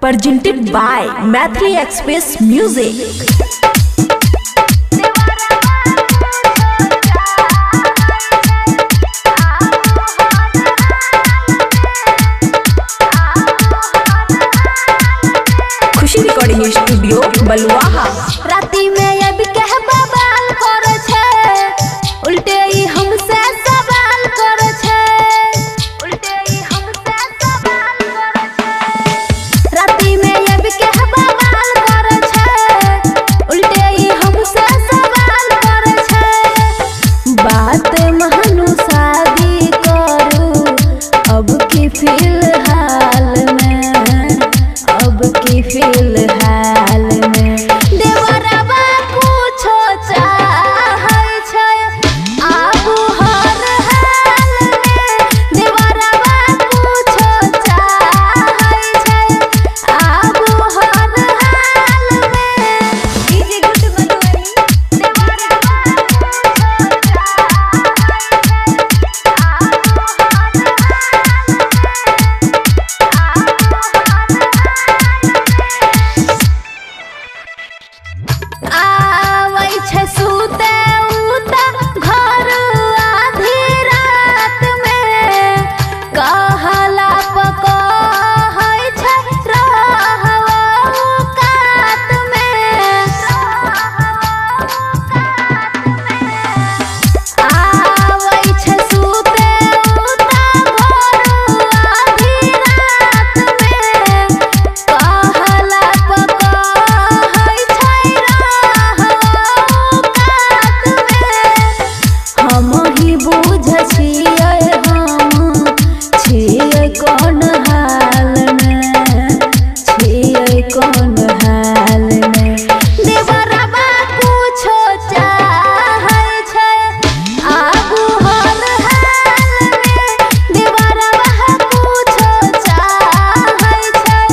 presented by Mathli Express Music. खुशी recording studio Baluaha. राती में ये भी कह बवाल करे छे, उल्टे ही हमसे सवाल करे छे, उल्टे ही हमसे सवाल करे छे। राती में ये भी कह बवाल करे छे, उल्टे ही हमसे सवाल करे छे। बात मानू शादी करू अब की फिलहाल में, अब की फिलहाल में देवरवा कुछो चाहै छै आगू हर हाल में। देवरवा कुछो चाहै छै आगू हर हाल में। डीजे गुट मधुरी देवरवा कुछो चाहै छै आगू हर हाल में। आवै छै सुते उता घर आधी रात में, कहला पकहै छै रहवो कात में। आवै छै सुते उता घर आधी रात में, कहला पकहै छै रहवो कात में। हम ही बुझै छियै हम छियै कोन हाल में, छियै कोन हाल में। देवरवा कुछो चाहै छै आगू हर हाल में। देवरवा कुछो चाहै छै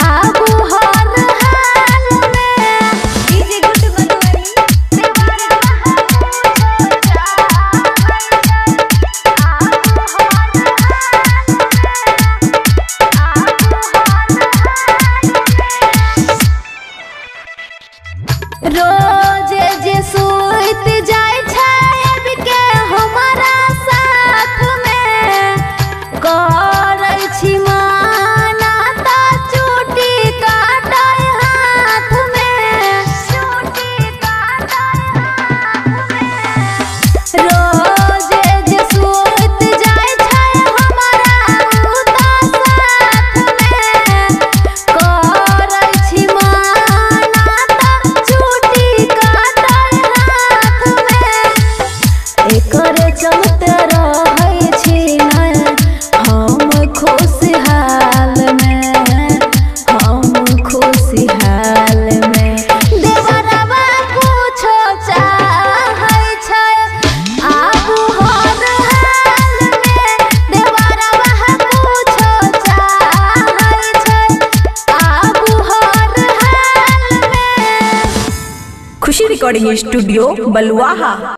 आगू हर हाल में। डीजे गुट मधुरी देवरवा कुछो चाहै छै आगू हर हाल में। रोज जे सुइत जाय छै अबि के हमारा साथ में, करै छी माना त चूटी काटै हाथ में, चूटी काटै हाथ में। रोज जे सुइत जाय छै हमारा उता साथ में, करै छी माना त चूटी काटै हाथ में। एकरे चलते रहै छी नै हम खुशहाल में, हम खुशहाल में। देवरवा कुछो चाहै छै आगू हर हाल में। देवरवा कुछो चाहै छै आगू हर हाल में। खुशी रिकॉर्डिंग स्टूडियो बलुआहा।